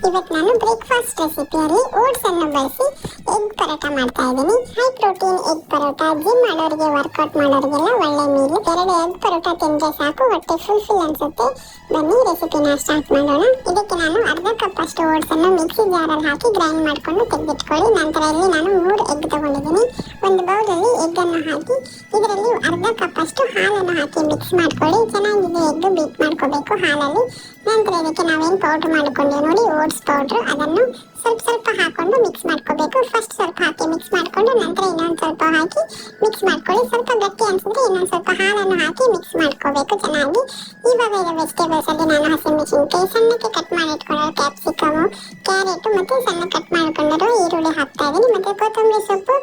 ಇವತ್ತು ನಾನು breakfast ರೆಸಿಪಿಯಲ್ಲಿ oats ಅನ್ನು ಬಳಸಿ ಎಗ್ ಪರೋಟ ಮಾಡ್ತಾ ಇದ್ದೀನಿ. High protein egg parotta gym ಮಾಡೋರಿಗೆ ವರ್ಕೌಟ್ ಮಾಡೋರಿಗೆಲ್ಲ ಒಳ್ಳೆ ಮೀಲ್. 2 ಎಗ್ ಪರೋಟ ತಿಂದ್ರೆ ಸಾಕು, ಹೊಟ್ಟೆ ಫುಲ್ ಅನ್ಸುತ್ತೆ. ಬನ್ನಿ ರೆಸಿಪಿನ ಸ್ಟಾರ್ಟ್ ಮಾಡೋಣ. ಇದಕ್ಕೆ ನಾನು ಅರ್ಧ ಕಪ್ ಅಷ್ಟು ಓಟ್ಸ್ ಅನ್ನು ಮಿಕ್ಸಿ ಜಾರಲ್ಲಿ ಹಾಕಿ ಗ್ರೈಂಡ್ ಮಾಡ್ಕೊಂಡು ತೆಗೆದಿಟ್ಕೊಳ್ಳಿ. ನಂತರ ಇಲ್ಲಿ ನಾನು 3 ಎಗ್ ತಗೊಂಡಿದ್ದೀನಿ. ಒಂದು ಬೌಲಲ್ಲಿ ಎಗ್ ಅನ್ನು ಹಾಕಿ ಇದರಲ್ಲಿ ಅರ್ಧ ಕಪ್ ಅಷ್ಟು ಹಾಲನ್ನು ಹಾಕಿ ಮಿಕ್ಸ್ ಮಾಡ್ಕೊಳ್ಳಿ. ಚೆನ್ನಾಗಿದೆ ಎಗ್ ಬೀಟ್ ಮಾಡ್ಕೋಬೇಕು ಹಾಲಲ್ಲಿ. ನಂತರ ಇದಕ್ಕೆ ನಾವೇನು ಪೌಡರ್ ಮಾಡ್ಕೊಂಡೇವೆ ನೋಡಿ, ಓಟ್ಸ್ ಪೌಡ್ರ್, ಅದನ್ನು ಸ್ವಲ್ಪ ಹಾಕೊಂಡು ಮಿಕ್ಸ್ ಮಾಡ್ಕೋಬೇಕು. ಫಸ್ಟ್ ಸ್ವಲ್ಪ ಹಾಕಿ ಮಿಕ್ಸ್ ಮಾಡ್ಕೊಂಡು ನಂತರ ಇನ್ನೊಂದು ಸ್ವಲ್ಪ ಹಾಕಿ ಮಿಕ್ಸ್ ಮಾಡ್ಕೊಳ್ಳಿ. ಸ್ವಲ್ಪ ಗಟ್ಟಿ ಅನ್ಸಿದ್ರೆ ಇನ್ನೊಂದು ಸ್ವಲ್ಪ ಹಾಲನ್ನು ಹಾಕಿ ಮಿಕ್ಸ್ ಮಾಡ್ಕೋಬೇಕು ಚೆನ್ನಾಗಿ. ಇವಾಗ ಇದು ವೆಜಿಟೇಬಲ್ಸ್ ಅಲ್ಲಿ ನಾನು ಹಸಿಮೆಣಸಿನಕಾಯಿ, ಸಣ್ಣಕ್ಕೆ ಕಟ್ ಮಾಡಿ ಇಟ್ಕೊಂಡಿರೋ ಕ್ಯಾಪ್ಸಿಕಮ್, ಕ್ಯಾರೆಟ್ ಮತ್ತು ಸಣ್ಣ ಕಟ್ ಮಾಡ್ಕೊಂಡಿರೋ ಈರುಳ್ಳಿ ಹಾಕ್ತಾ ಇದ್ದೀನಿ. ಮತ್ತು ಕೊತ್ತಂಬರಿ ಸೊಪ್ಪು,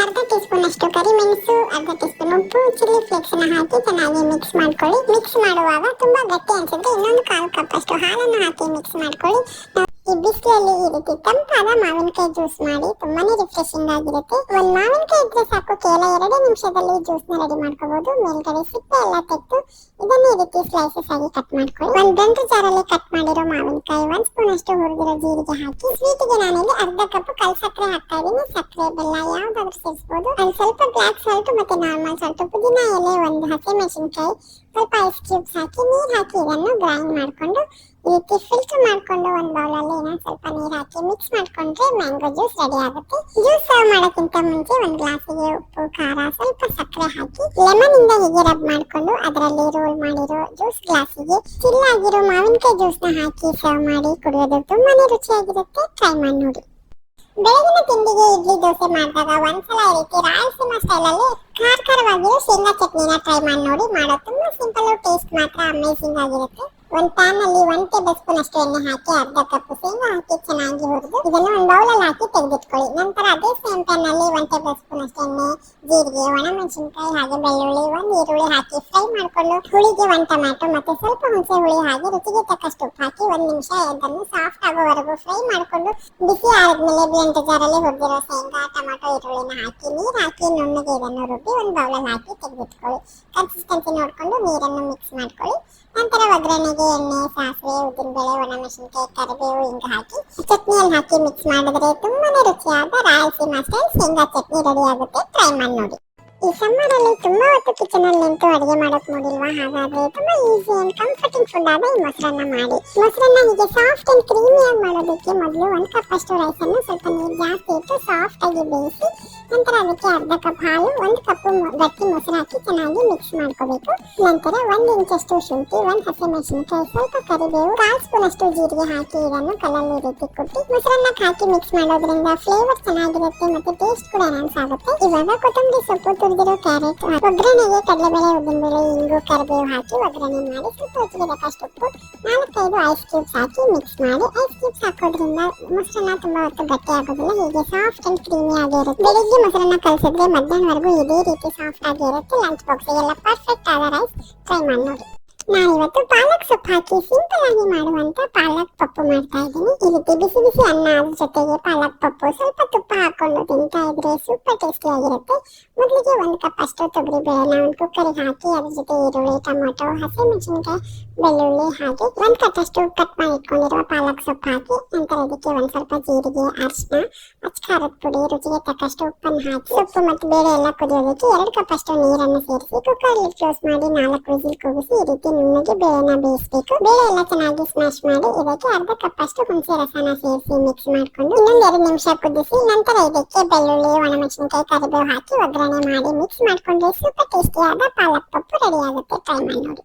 ಅರ್ಧ ಟೀ ಸ್ಪೂನ್ ಅಷ್ಟು ಕರಿಮೆಣಸು, ಅರ್ಧ ಟೀ ಸ್ಪೂನ್ ಉಪ್ಪು, ಚಿಲ್ಲಿ ಫ್ಲೇಕ್ಸ್ ಅನ್ನು ಹಾಕಿ ಚೆನ್ನಾಗಿ ಮಿಕ್ಸ್ ಮಾಡ್ಕೊಳ್ಳಿ. ಮಿಕ್ಸ್ ಮಾಡುವಾಗ ತುಂಬಾ ಗಟ್ಟಿ ಅನ್ಸಿದ್ರೆ ಇನ್ನೊಂದು 1/4 ಕಪ್ ಅಷ್ಟು ಹಾಲನ್ನು ಹಾಕಿ ಮಿಕ್ಸ್ ಮಾಡ್ಕೊಳ್ಳಿ. ಈ ಬಿಸಿಲಲ್ಲಿ ಈ ರೀತಿ ತಂಪಾದ ಮಾವಿನಕಾಯಿ ಜ್ಯೂಸ್ ಮಾಡಿ ತುಂಬಾನೇ ರಿಫ್ರೆಶಿಂಗ್ ಆಗಿರುತ್ತೆ. ಒಂದು ಮಾವಿನಕಾಯಿ ಇದ್ರೆ ಸಾಕು, ಕೇವಲ 2 ನಿಮಿಷದಲ್ಲಿ ಜ್ಯೂಸ್ ನ ರೆಡಿ ಮಾಡ್ಕೋಬಹುದು. ಮೇಲ್ಗಡೆ ಸಿಪ್ಪೆ ಎಲ್ಲ ತೆಗೆದು ಇದನ್ನ ಈ ರೀತಿ ಸ್ಲೈಸಸ್ ಆಗಿ ಕಟ್ ಮಾಡ್ಕೊಳ್ಳಿ. ಒಂದು ದೊಡ್ಡ ಜಾರಲ್ಲಿ ಕಟ್ ಮಾಡಿರೋ ಮಾವಿನಕಾಯಿ, 1 ಸ್ಪೂನ್ ಅಷ್ಟು ಹುರಿದಿರೋ ಜೀರಿಗೆ ಹಾಕಿ ಸ್ವೀಟ್ಗೆ ನಾನಿಲ್ಲಿ ಅರ್ಧ ಕಪ್ ಕಲ್ ಸಕ್ಕರೆ ಹಾಕ್ತಾ ಇದ್ದೀನಿ. ಸಕ್ಕರೆ, ಬೆಲ್ಲ ಯಾವ್ದಾದ್ರು ಸೇರಿಸಬಹುದು. ಅಲ್ಲಿ ಸ್ವಲ್ಪ ಬ್ಲಾಕ್ ಸಾಲ್ಟ್ ಮತ್ತೆ ನಾರ್ಮಲ್ ಸಾಲ್ಟ್, ಪುದೀನ ಎಲೆ, ಒಂದು ಹಸಿಮೆಣಸಿನಕಾಯಿ, ಸ್ವಲ್ಪ ಐಸ್ ಕ್ಯೂಬ್ಸ್ ಹಾಕಿ ನೀರು ಹಾಕಿ ಇದನ್ನು ಗ್ರೈಂಡ್ ಮಾಡ್ಕೊಂಡು ಈ ರೀತಿ ಫಿಲ್ಟರ್ ಮಾಡ್ಕೊಂಡು ಒಂದು ಬೌಲಲ್ಲಿ ಇನ್ನೊಂದು ಸ್ವಲ್ಪ ನೀರು ಹಾಕಿ ಮಿಕ್ಸ್ ಮಾಡ್ಕೊಂಡ್ರೆ ಮ್ಯಾಂಗೋ ಜ್ಯೂಸ್ ರೆಡಿ ಆಗುತ್ತೆ. ಜ್ಯೂಸ್ ಸರ್ವ್ ಮಾಡೋಕ್ಕಿಂತ ಮುಂಚೆ ಒಂದು ಗ್ಲಾಸಿಗೆ ಉಪ್ಪು, ಖಾರ, ಸ್ವಲ್ಪ ಸಕ್ಕರೆ ಹಾಕಿ ಲೆಮನ್ ಇಂದ ಹೀಗೆ ರಬ್ ಮಾಡ್ಕೊಂಡು ಅದರಲ್ಲಿ ರೋಲ್ ಮಾಡಿರೋ ಜ್ಯೂಸ್ ಗ್ಲಾಸಿಗೆ ಚಿಲ್ ಆಗಿರೋ ಮಾವಿನಕಾಯಿ ಜ್ಯೂಸ್ ನ ಹಾಕಿ ಸರ್ವ್ ಮಾಡಿ ಕುಡಿಯೋದು ತುಂಬಾನೇ ರುಚಿಯಾಗಿರುತ್ತೆ. ಟ್ರೈ ಮಾಡಿ ನೋಡಿ. ಬೆಳಗಿನ ತಿಂಡಿಗೆ ಇಡ್ಲಿ ದೋಸೆ ಮಾಡಿದಾಗ ಒಂದ್ಸಲ ಈ ರೀತಿ ರಾಯಲಸೀಮಾ ಸ್ಟೈಲಲ್ಲಿ ಖಾರವಾಗಿರೋ ಶೇಂಗಾ ಚಟ್ನಿನ ಟ್ರೈ ಮಾಡಿ ನೋಡಿ. ಮಾಡೋದು ತುಂಬಾ ಸಿಂಪಲ್, ಟೇಸ್ಟ್ ಮಾತ್ರ ಅಮೇಜಿಂಗ್ ಆಗಿರುತ್ತೆ. ಒಂದು ಪ್ಯಾನ್ ಅಲ್ಲಿ 1 ಟೇಬಲ್ ಸ್ಪೂನ್ ಅಷ್ಟು ಎಣ್ಣೆ ಹಾಕಿ ಅರ್ಧ ಕಪ್ ಶೇಂಗಾ ಹಾಕಿ ಚೆನ್ನಾಗಿ ಹುರಿದು ಇದನ್ನು ಒಂದು ಬೌಲಲ್ಲಿ ಹಾಕಿ ತೆಗೆದಿಟ್ಕೊಳ್ಳಿ. ನಂತರ ಅದೇ ಸೇಮ್ ಪ್ಯಾನ್ ಅಲ್ಲಿ 1 ಟೇಬಲ್ ಸ್ಪೂನ್ ಅಷ್ಟು ಎಣ್ಣೆ, ಜೀರಿಗೆ, ಒಣಮೆಣಸಿನಕಾಯಿ ಹಾಗೆ ಬೆಳ್ಳುಳ್ಳಿ, 1 ಈರುಳ್ಳಿ ಹಾಕಿ ಫ್ರೈ ಮಾಡ್ಕೊಂಡು ಹುಳಿಗೆ 1 ಟೊಮ್ಯಾಟೊ ಮತ್ತೆ ಸ್ವಲ್ಪ ಹುಣಸೆ ಹುಳಿ ಹಾಗೆ ರುಚಿಗೆ ತಕ್ಕಷ್ಟು ಉಪ್ಪು ಹಾಕಿ 1 ನಿಮಿಷ ಇದನ್ನು ಸಾಫ್ಟ್ ಆಗೋವರೆಗೂ ಫ್ರೈ ಮಾಡ್ಕೊಂಡು ಬಿಸಿ ಆದ್ಮೇಲೆ ಬ್ಲೆಂಡರ್ ಜಾರಲ್ಲಿ ಹುರಿದಿರೋ ಶೇಂಗಾ, ಟೊಮ್ಯಾಟೊ, ಈರುಳ್ಳಿನ ಹಾಕಿ ನೀರು ಹಾಕಿ ನುಣ್ಣಗೆ ಇದನ್ನು ರುಬ್ಬಿ ಒಂದು ಬೌಲಲ್ಲಿ ಹಾಕಿ ತೆಗೆದಿಟ್ಕೊಳ್ಳಿ. ಕನ್ಸಿಸ್ಟೆನ್ಸಿ ನೋಡ್ಕೊಂಡು ನೀರನ್ನು ಮಿಕ್ಸ್ ಮಾಡ್ಕೊಳ್ಳಿ. ನಂತರ ಒಗ್ಗರಣೆಗೆ ಎಣ್ಣೆ, ಸಾಸಿವೆ, ಉದ್ದಿನಬೇಳೆ, ಒಣಮೆಣಸಿನಕಾಯಿ, ಕರಿಬೇವು, ಹಿಂಗ ಹಾಕಿ ಚಟ್ನಿಯಲ್ಲಿ ಹಾಕಿ ಮಿಕ್ಸ್ ಮಾಡಿದ್ರೆ ತುಂಬಾನೇ ರುಚಿಯಾದ ರಾಯಲಸೀಮಾ ಸ್ಟೈಲ್ ಶೇಂಗಾ ಚಟ್ನಿ ರೆಡಿ ಆಗುತ್ತೆ. ಟ್ರೈ ಮಾಡಿ ನೋಡಿ. ಈ ಸಮ್ಮರ್ ಅಲ್ಲಿ ತುಂಬಾ ಹೊತ್ತು ಕಿಚನ್ ಅಲ್ಲಿ ನಿಂತು ಅಡಿಗೆ ಮಾಡೋಕ್ ನೋಡಿಲ್ವಾ? ಹಾಗಾದ್ರೆ ತುಂಬಾ ಈಸಿ ಅಂಡ್ ಕಂಫರ್ಟಿಂಗ್ ಫುಡ್ ಆದ ಈ ಮೊಸರನ್ನ ಮಾಡಿ. ಮೊಸರನ್ನ ಹೀಗೆ ಸಾಫ್ಟ್ ಅಂಡ್ ಕ್ರೀಮಿ ಆಗಿ ಮಾಡೋದಕ್ಕೆ ಮೊದಲು 1 ಕಪ್ ಅಷ್ಟು ರೈಸ್ ಅನ್ನು ಸ್ವಲ್ಪ ನೀರು ಜಾಸ್ತಿ ಇಟ್ಟು ಸಾಫ್ಟ್ ಆಗಿ ಬೇಯಿಸಿ ನಂತರ ಅದಕ್ಕೆ ಅರ್ಧ ಕಪ್ ಹಾಲು, 1 ಕಪ್ ಗಟ್ಟಿ ಮೊಸರು ಹಾಕಿ ಚೆನ್ನಾಗಿ ಮಿಕ್ಸ್ ಮಾಡ್ಕೋಬೇಕು. ನಂತರ 1 ಇಂಚಷ್ಟು ಶುಂಠಿ, 1 ಹಸಿಮೆಣಸಿನಕಾಯಿ, ಸ್ವಲ್ಪ ಕರಿಬೇವು, 1/4 ಸ್ಪೂನ್ ಅಷ್ಟು ಜೀರಿಗೆ ಹಾಕಿ ಇದನ್ನು ಕಲ್ಲಲ್ಲಿ ರೀತಿ ಕುಟ್ಟಿ ಮೊಸರನ್ನ ಹಾಕಿ ಮಿಕ್ಸ್ ಮಾಡೋದ್ರಿಂದ ಫ್ಲೇವರ್ ಚೆನ್ನಾಗಿರುತ್ತೆ ಮತ್ತೆ ಟೇಸ್ಟ್ ಕೂಡ ಎನ್ಹಾನ್ಸ್ ಆಗುತ್ತೆ. ಇವಾಗ ಕೊತ್ತಂಬರಿ ಸೊಪ್ಪು, ತುರಿದಿರೋ ಕ್ಯಾರೆಟ್, ಒಗ್ಗರಣೆಗೆ ಕಡಲೆಬೇಳೆ, ಉದ್ದಿನಬೇಳೆ, ಇಂಗು, ಕರಿಬೇವು ಹಾಕಿ ಒಗ್ಗರಣೆ ಮಾಡಿ ಸ್ವಲ್ಪ ರುಚಿಗೆ ತಕ್ಕಷ್ಟು ಉಪ್ಪು, 4-5 ಐಸ್ ಕ್ಯೂಬ್ಸ್ ಹಾಕಿ ಮಿಕ್ಸ್ ಮಾಡಿ. ಐಸ್ ಕ್ಯೂಬ್ಸ್ ಹಾಕೋದ್ರಿಂದ ಮೊಸರನ್ನ ತುಂಬಾ ಹೊತ್ತು ಗಟ್ಟಿ ಆಗೋದಿಲ್ಲ, ಹೀಗೆ ಸಾಫ್ಟ್ ಅಂಡ್ ಕ್ರೀಮಿ ಆಗಿ ಇರುತ್ತೆ. ಬೆಳಿಗ್ಗೆ ಮೊಸರನ್ನ ಕಲಸಿದ್ರೆ ಮಧ್ಯಾಹ್ನವರೆಗೂ ಇದೇ ರೀತಿ ಸಾಫ್ಟ್ ಆಗಿ ಇರುತ್ತೆ. ಲಂಚ್ ಬಾಕ್ಸ್ಗೆಲ್ಲ ಪರ್ಫೆಕ್ಟ್ ಆದ ರೈಸ್. ಟ್ರೈ ಮಾಡಿ ನೋಡಿ. ನಾನಿವತ್ತು ಪಾಲಕ್ ಸೊಪ್ಪು ಹಾಕಿ ಸಿಂಪಲ್ ಆಗಿ ಮಾಡುವಂತ ಪಾಲಕ್ ಪಪ್ಪು ಮಾಡ್ತಾ ಇದ್ದೀನಿ. ಈ ರೀತಿ ಬಿಸಿ ಬಿಸಿ ಅನ್ನ ಅದ್ರ ಜೊತೆಗೆ ಪಾಲಕ್ ಪಪ್ಪು ಸ್ವಲ್ಪ ತುಪ್ಪ ಹಾಕೊಂಡು ತಿಂತಾ ಇದ್ರೆ ಸೂಪರ್ ಟೇಸ್ಟಿ ಆಗಿರುತ್ತೆ. ಮೊದಲಿಗೆ 1 ಕಪ್ ಅಷ್ಟು ತೊಗರಿ ಬೇಳೆನ ಒಂದು ಕುಕ್ಕರಿಗೆ ಹಾಕಿ ಅದ್ರ ಜೊತೆ ಈರುಳ್ಳಿ, ಟೊಮೊಟೊ, ಹಸಿಮೆಣಸಿನಕಾಯಿ, ಬೆಳ್ಳುಳ್ಳಿ ಹಾಗೆ 1 ಕಟ್ ಅಷ್ಟು ಕಟ್ ಮಾಡಿ ಇಟ್ಕೊಂಡಿರುವ ಪಾಲಕ್ ಸೊಪ್ಪು ಹಾಕಿ ನಂತರ ಇದಕ್ಕೆ ಒಂದು ಸ್ವಲ್ಪ ಜೀರಿಗೆ, ಅರಿಶಿನ, ಖಾರದ ಪುಡಿ, ರುಚಿಗೆ ತಕ್ಕಷ್ಟು ಉಪ್ಪನ್ನು ಹಾಕಿ ಸೊಪ್ಪು ಮತ್ತು ಬೇಳೆ ಎಲ್ಲ ಕುದಿಯೋದಕ್ಕೆ 2 ಕಪ್ ಅಷ್ಟು ನೀರನ್ನು ಸೇರಿಸಿ ಕುಕ್ಕರ್ ಲಿಡ್ ಕ್ಲೋಸ್ ಮಾಡಿ 4 ವಿಸಿಲ್ ಕೂಗಿಸಿ ಈ ರೀತಿ ನುಣ್ಣಗೆ ಬೇಳೆನ ಬೇಯಿಸಬೇಕು. ಬೇಳೆ ಎಲ್ಲ ಚೆನ್ನಾಗಿ ಸ್ಮ್ಯಾಶ್ ಮಾಡಿ ಇದಕ್ಕೆ ಅರ್ಧ ಕಪ್ ಅಷ್ಟು ಹುಣಸೆ ರಸನ ಸೇರಿಸಿ ಮಿಕ್ಸ್ ಮಾಡ್ಕೊಂಡು ಇನ್ನೊಂದು 2 ನಿಮಿಷ ಕುದಿಸಿ ನಂತರ ಇದಕ್ಕೆ ಬೆಳ್ಳುಳ್ಳಿ, ಒಣಮೆಣಸಿನಕಾಯಿ, ಕರಿಬೇವು ಹಾಕಿ ಒಗ್ಗರಣೆ ಮಾಡಿ ಮಿಕ್ಸ್ ಮಾಡ್ಕೊಂಡ್ರೆ ಸೂಪರ್ ಟೇಸ್ಟಿಯಾದ ಪಾಲಕ್ ಪಪ್ಪು ರೆಡಿ ಆಗುತ್ತೆ. ಟ್ರೈ ಮಾಡಿ ನೋಡಿ.